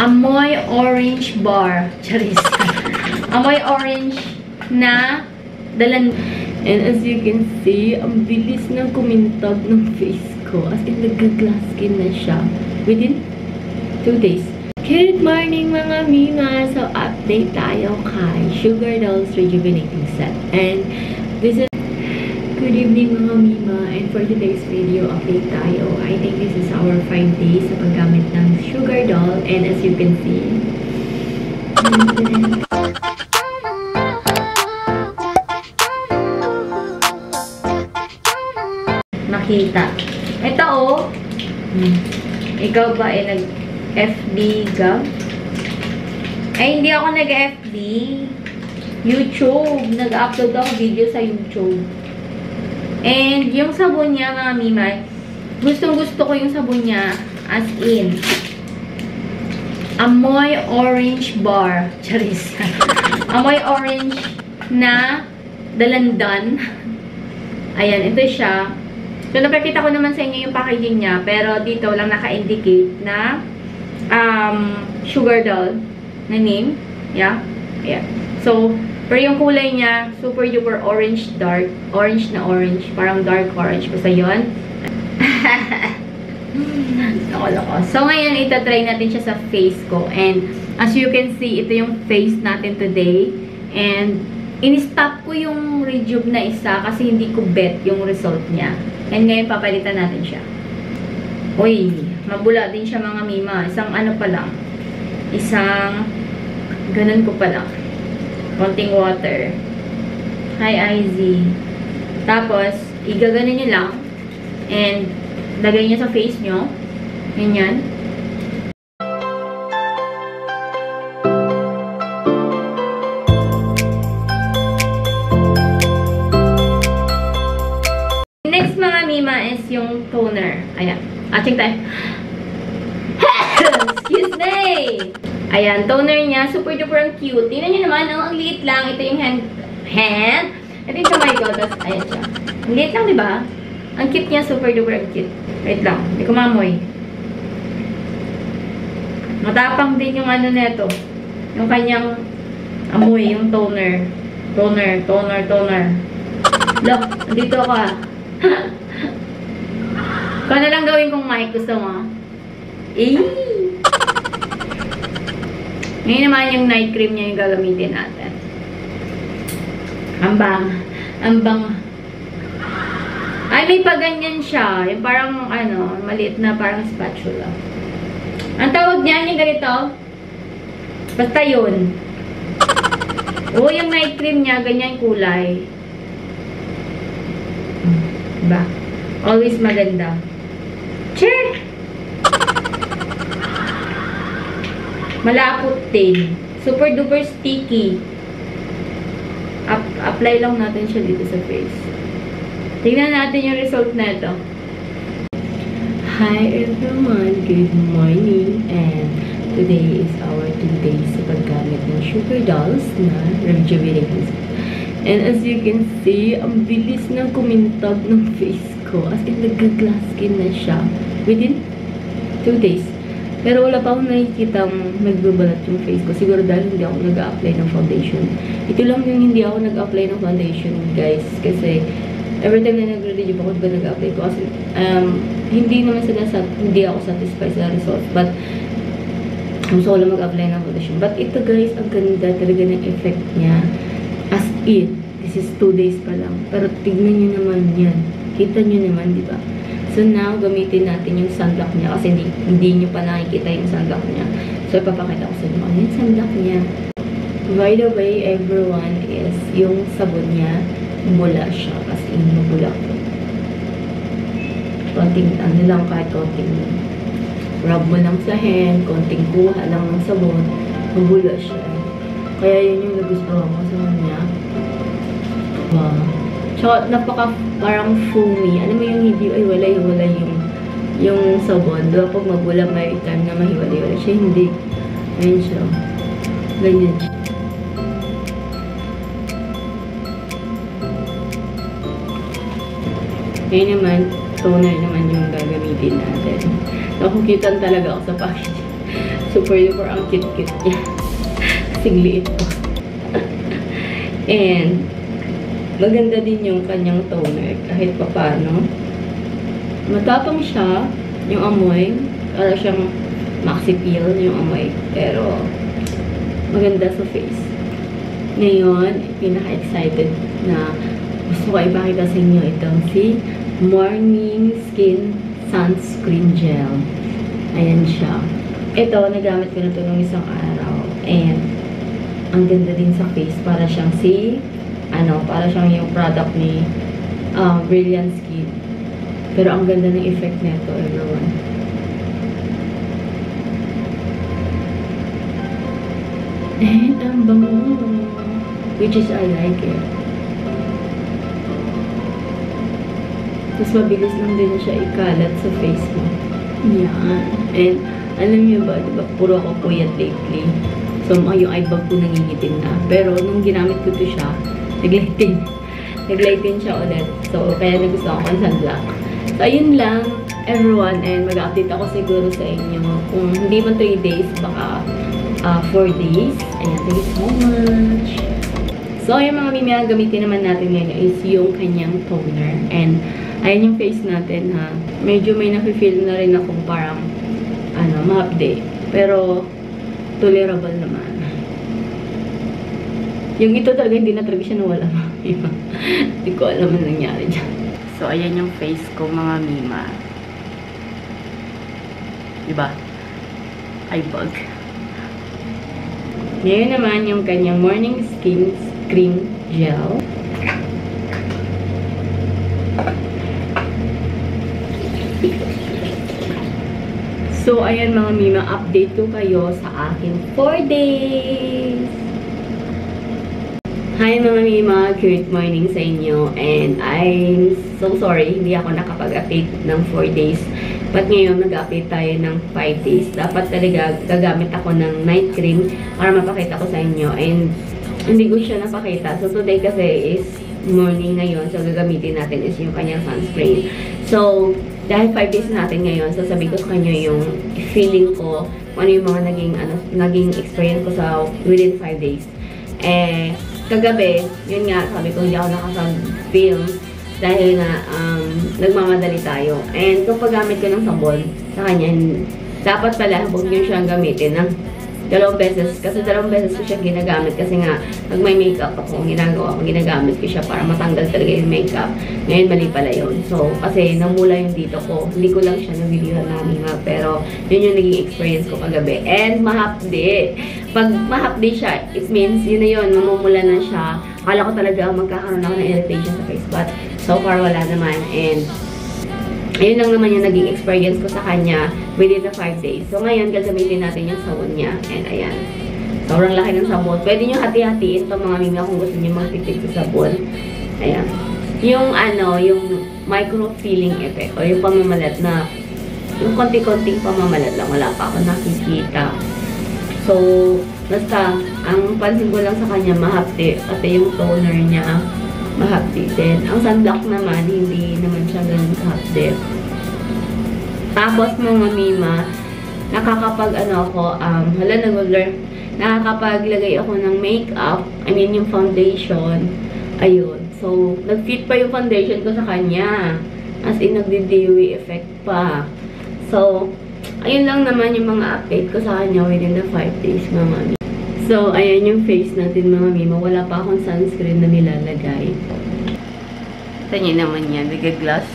Amoy orange bar. Charis. Amoy orange na dalan. And as you can see, ang bilis ng kumintab ng face ko. As in, nag-glass skin na siya. Within 2 days. Good morning mga Mima! So, update tayo kay Sugar Dolls Rejuvenating Set. And this is good evening mga Mima. And for today's video, update tayo. I think this is our 5 days sa paggamit ng Sugar Doll. And as you can see, makita. Ito oh. Ikaw ba ay nag-FB ka? Ay, hindi ako nag-FB. YouTube. Nag-upload ako video sa YouTube. And yung sabon niya, mga Mima, gustong-gusto ko yung sabon niya. As in, amoy orange bar. Charis. Amoy orange na dalandan. Ayan, ito siya. So, napakita ko naman sa inyo yung packaging niya. Pero dito lang naka-indicate na Sugar Doll na name. Yeah. Ayan. So, pero yung kulay niya, super duper orange dark. Orange na orange. Parang dark orange. Basta yun. Loko-loko. So, ngayon, itatry natin siya sa face ko. And, as you can see, ito yung face natin today. And, in-stop ko yung Rejuve na isa kasi hindi ko bet yung result niya. And ngayon, papalitan natin siya. Uy, mabula din siya mga Mima. Isang ano pa lang. Isang, ganun ko pa lang. Konting water. Hi, IZ. Tapos, igaganon nyo lang. And, lagay nyo sa face nyo. Ganyan. Next mga Mima is yung toner. Ayan. Aching tayo. Excuse me! Ayan, toner niya. Super duper ang cute. Tingnan nyo naman, ang liit lang. Ito yung hand. Ito yung kamay ko. Tapos, ayan siya. Ang liit lang, diba? Ang cute niya. Super duper ang cute. Wait lang. Hindi ko mamoy. Matapang din yung ano neto. Yung kanyang amoy. Yung toner. Toner. Look, dito ka. Kung ano lang gawin kong mic, gusto mo? Ngayon naman yung night cream niya yung gagamitin natin. Ambang. Ay, may paganyan siya. Yung parang, ano, maliit na parang spatula. Ang tawag niyan, yung ganito. Basta yun. Oo, yung night cream niya, ganyan kulay. Diba? Always maganda. Check! Malapot din. Super duper sticky. Apply lang natin siya dito sa face. Tingnan natin yung result na ito. Hi everyone! Good morning! And today is our 2 days sa paggamit ng Sugar Dolls na Rejuvenating. And as you can see, ang bilis ng kumintab ng face ko. As in, nag-glass skin na siya. Within 2 days. Pero wala pa akong nakikita nagbabalat yung face ko. Siguro dahil hindi ako nag-a-apply ng foundation. Ito lang yung hindi ako nag-a-apply ng foundation, guys. Kasi, every time na nag-rejuve ako, diba nag-a-apply ko? Kasi, hindi naman hindi ako satisfied sa results. But, gusto ko lang mag-apply ng foundation. But ito, guys, ang ganda talaga ng effect niya. As in, this is 2 days pa lang. Pero tignan nyo naman yan. Kita nyo naman, di ba? So now, gamitin natin yung sunblock niya. Kasi hindi nyo pa nakikita yung sunblock niya. So, ipapakita ko sa inyo ano yung sunblock niya. By the way, everyone, is yung sabon niya, mula siya. As in, mabula ko. Konting, ano lang, kahit konting rub mo lang sa hand, konting kuha lang ng sabon, mabula siya. Kaya yun yung nagustuhan ko sa kanya. Wow. Tsaka, parang foamy. Ano mo yung hindi, ay wala yung sabon. Diba pag magula, may time na mahiwalay-wala siya. Hindi. Ayun siya. Ganyan siya. Ngayon naman, toner naman yung gagamitin natin. Nakukitan talaga ako sa packaging. Super duper ang cute-cute niya. Kasing liit ko. And, maganda din yung kanyang toner kahit papano. Matapang siya, yung amoy. Para siyang maxi peel yung amoy. Pero, maganda sa face. Ngayon, pinaka-excited na gusto ko ipakita sa inyo itong si Morning Skin Sunscreen Gel. Ayan siya. Ito, nagamit ko na ito nung isang araw. And, ang ganda din sa face. Para siyang para siyang yung product ni Brilliant Skin. Pero ang ganda ng effect nito, everyone. And, ang bango. Which is, I like it. Mas mabilis lang din siya ikalat sa face mo. Yan. And, alam niyo ba, diba, puro ako puyat lately. So, yung eye bag ko nangingitim na. Pero, nung ginamit ko to siya, naglightin. Naglightin siya ulit. So, kaya nagustuhan ko ang sunblock. So, ayun lang, everyone. And, mag-update ako siguro sa inyo. Kung hindi man 3 days, baka 4 days. Ayan, thank you so much. So, yung mga mimi, gamitin naman natin ngayon is yung kanyang toner. And, ayan yung face natin, ha. Medyo may nafe-feel na rin akong parang, ma-update. Pero, tolerable naman. Yung ito talaga, hindi na talaga siya nawala. Hindi ko alam ang nangyari dyan. So, ayan yung face ko, mga mima. Diba? Eye bug. Ngayon naman, yung kanyang Morning Skin Cream Gel. So, ayan mga mima, update ko kayo sa akin 4 days! Hi mga mima, good morning sa inyo. And I'm so sorry, hindi ako nakapag-update ng 4 days. But ngayon, mag-update tayo ng 5 days. Dapat talaga gagamit ako ng night cream para mapakita ko sa inyo. And hindi ko siya napakita. So, today kasi is morning ngayon. So, gagamitin natin is yung kanyang sunscreen. So, dahil 5 days natin ngayon, so sabi ko sa kanya yung feeling ko, kung ano yung mga naging experience ko sa within 5 days. Eh, kagabi, yun nga, sabi ko hindi ako nakasag-film dahil nga, nagmamadali tayo. And kung paggamit ko ng sabon sa kanya, dapat pala, huwag nyo siyang gamitin ng 2 beses. Kasi 2 beses ko siya ginagamit kasi nga, pag may makeup ako, ginagamit ko siya para matanggal talaga yung makeup. Ngayon, mali pala yun. So, kasi namula yung dito ko. Hindi ko lang siya nabilihan ng makeup. Pero, yun yung naging experience ko kagabi. And, mahapdi. Pag mahapdi siya, it means, yun na yun, mamumula na siya. Akala ko talaga magkakaroon ako ng irritation sa face. But, so far, wala naman. And, ayun lang naman yung naging experience ko sa kanya within the 5 days. So, ngayon, gagamitin natin yung sabon niya. And, ayan. Sobrang laki ng sabon. Pwede nyo hati-hatiin ito mga mimi kung gusto nyo magtipid sa sabon. Ayan. Yung, yung micro-feeling effect o yung pamamalat na, yung konti-konting pamamalat lang. Wala pa ako nakikita. So, basta, ang pansin ko lang sa kanya, mahapdi. Pati yung toner niya, mahapdi din. Ang sunblock naman, hindi naman siya ganun kahapdi. Tapos mga mima, nakakapaglagay ako ng makeup, yung foundation. Ayun. So, nag-fit pa yung foundation ko sa kanya. As in, nagdi-dewy effect pa. So, ayun lang naman yung mga update ko sa kanya within the 5 days, mga mami. So, ayan yung face natin, mga mima. Wala pa akong sunscreen na nilalagay. Ito nyo naman yan. Bigay glass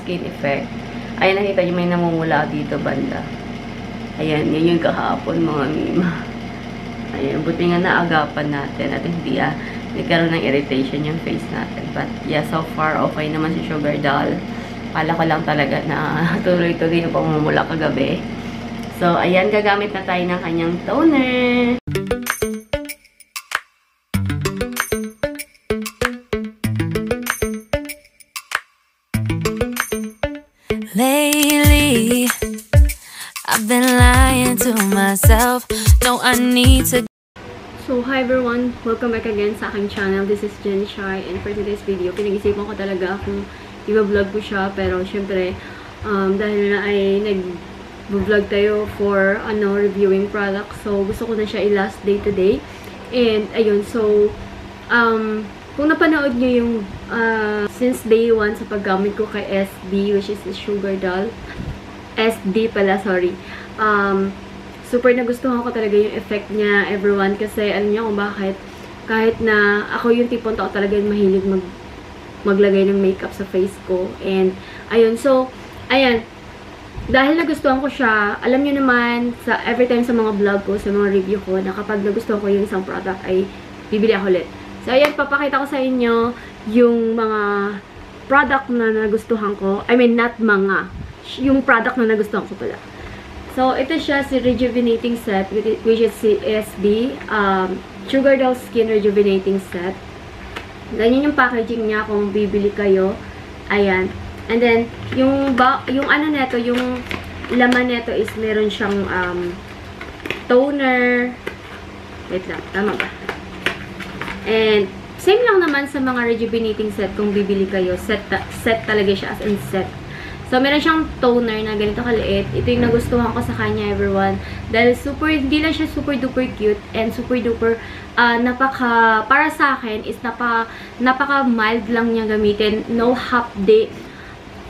skin effect. Ayan, nakita nyo may namumula dito banda. Ayan, yan yung kahapon, mga mima. Ayan, buti nga naagapan natin at hindi nagkaroon ng irritation yung face natin. But, yeah, so far, okay naman si Sugar Doll. Pala ko lang talaga na tuloy-tuloy yung pamumula kagabi. So, ayan, gagamit na tayo ng kanyang toner. Lately, I've been lying to myself. No, I need to. So, hi everyone! Welcome back again sa aking channel. This is Jenny Shai, and for today's video, pinag-isipan ko talaga kung i-vlog ko siya. Pero, syempre, dahil na ay vlog tayo for reviewing products. So, gusto ko na siya i-last day today. And, ayun. So, kung napanood nyo yung since day 1 sa paggamit ko kay SD, which is the Sugar Doll. SD pala, sorry. Super nagustuhan ko talaga yung effect niya, everyone. Kasi, alam niyo kung bakit. Kahit na ako yung tipong tao talaga yung mahilig maglagay ng makeup sa face ko. And, ayun. So, ayan. Dahil nagustuhan ko siya, alam niyo naman, every time sa mga vlog ko, sa mga review ko, na kapag nagustuhan ko yung isang product, ay bibili ako ulit. So, ayan, papakita ko sa inyo yung mga product na nagustuhan ko. I mean, not mga. Yung product na nagustuhan ko pala. So, ito siya, si Rejuvenating Set, which is si SD. Sugar Doll Skin Rejuvenating Set. Ganyan yung packaging niya kung bibili kayo. Ayan. And then, yung ano neto, yung laman neto is meron siyang toner. Wait lang, tama ba? And, same lang naman sa mga rejuvenating set kung bibili kayo. Set talaga siya, as in set. So, meron siyang toner na ganito kaliit. Ito yung nagustuhan ko sa kanya, everyone. Dahil hindi lang siya super duper cute and super duper, para sa akin, is napaka mild lang niya gamitin. No half day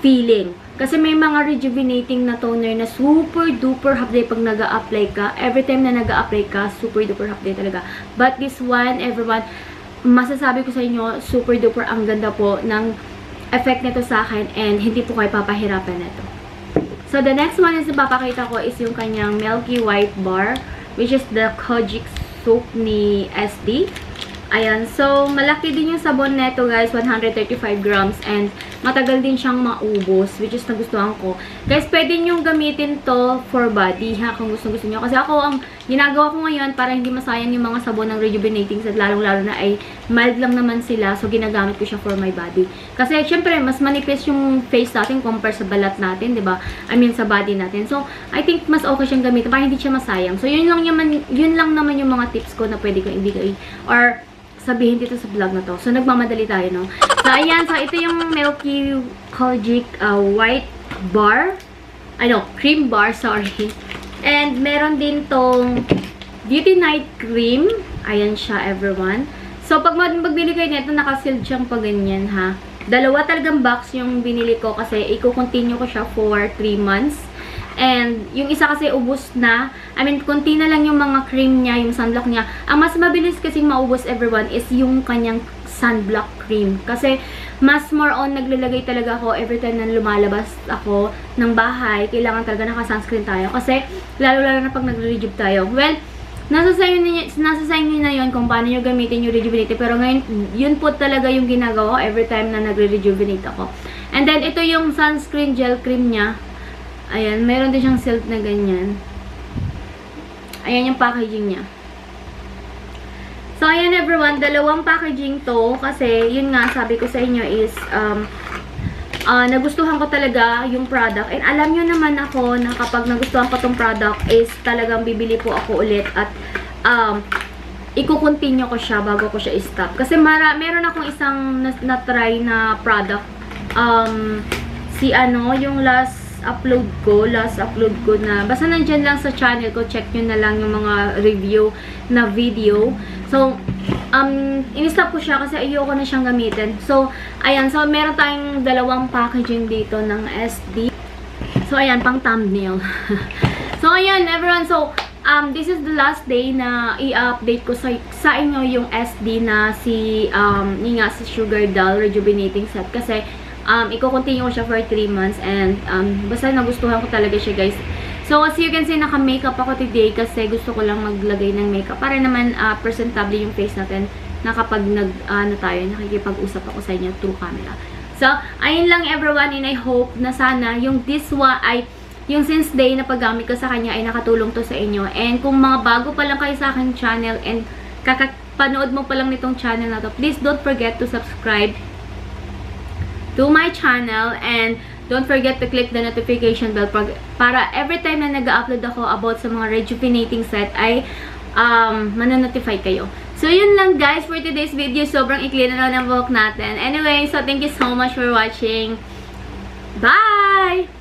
feeling. Kasi may mga rejuvenating na toner na super duper half day pag nag-a-apply ka. Every time na nag-a-apply ka, super duper half day talaga. But this one, everyone, masasabi ko sa inyo, super duper ang ganda po ng effect nito sa akin and hindi po kayo papahirapan nito. So, the next one is papakita ko is yung kanyang Milky White Bar, which is the Kojic soap ni SD. Ayan. So, malaki din yung sabon neto, guys. 135 grams. And, matagal din siyang maubos, which is nagustuhan ko. Guys, pwede nyo gamitin to for body, ha, kung gusto nyo. Kasi ako, ang ginagawa ko ngayon, para hindi masayang yung mga sabon ng rejuvenating set, lalong-lalo na ay mild lang naman sila. So, ginagamit ko siya for my body. Kasi, syempre, mas manipis yung face natin compare sa balat natin, diba? I mean, sa body natin. So, I think mas okay siyang gamitin para hindi siya masayang. So, yun lang naman yung mga tips ko na pwede kong ibigay. Or, sabihin dito sa vlog na to. So, nagmamadali tayo, no? So, ayan. So, ito yung Milky Kojic White Bar. Cream bar, sorry. And, meron din tong Beauty Night Cream. Ayan siya, everyone. So, pag magbili kayo nito, nakasealed siyang pa ganyan, ha? Dalawa talagang box yung binili ko kasi i-continue ko siya for 3 months. And, yung isa kasi ubos na. I mean, konti na lang yung mga cream niya, yung sunblock niya. Ang mas mabilis kasing maubos, everyone, is yung kanyang sunblock cream. Kasi, mas more on, naglalagay talaga ako every time na lumalabas ako ng bahay. Kailangan talaga naka-sunscreen tayo. Kasi, lalo-lalo na pag nagre-rejuve tayo. Well, nasa sa inyo na yun kung paano nyo gamitin yung rejuvenate. Pero ngayon, yun po talaga yung ginagawa ko every time na nagre-rejuvenate ako. And then, ito yung sunscreen gel cream niya. Ayan, meron din siyang silk na ganyan. Ayan yung packaging niya. So, ayan everyone, dalawang packaging to. Kasi, yun nga, sabi ko sa inyo is, nagustuhan ko talaga yung product. And alam nyo naman ako na kapag nagustuhan ko tong product is talagang bibili po ako ulit. At, i-continue ko siya bago ko siya i-stop. Kasi, meron akong isang na-try na product. Yung last upload ko na, basta nandyan lang sa channel ko, check nyo na lang yung mga review na video. So, in-stop ko siya kasi ayoko na siyang gamitin. So, ayan, so meron tayong dalawang packaging dito ng SD. So, ayan, pang thumbnail. So, ayan, everyone, so, this is the last day na i-update ko sa inyo yung SD na si Sugar Doll Rejuvenating Set. Kasi, i-continue ko siya for 3 months and basta nagustuhan ko talaga siya, guys. So, as you can see, naka-makeup ako today kasi gusto ko lang maglagay ng makeup para naman presentable yung face natin na kapag nakikipag-usap ako sa inyo through camera. So, ayun lang everyone, and I hope na sana yung yung since day na paggamit ko sa kanya ay nakatulong to sa inyo. And kung mga bago pa lang kayo sa aking channel and kakapanood mo pa lang nitong channel na to, please don't forget to subscribe to my channel and don't forget to click the notification bell para every time na nag-upload ako about sa mga rejuvenating set ay mananotify kayo. So, yun lang guys for today's video. Sobrang ikli na lang ng buhok natin. Anyway, so thank you so much for watching. Bye!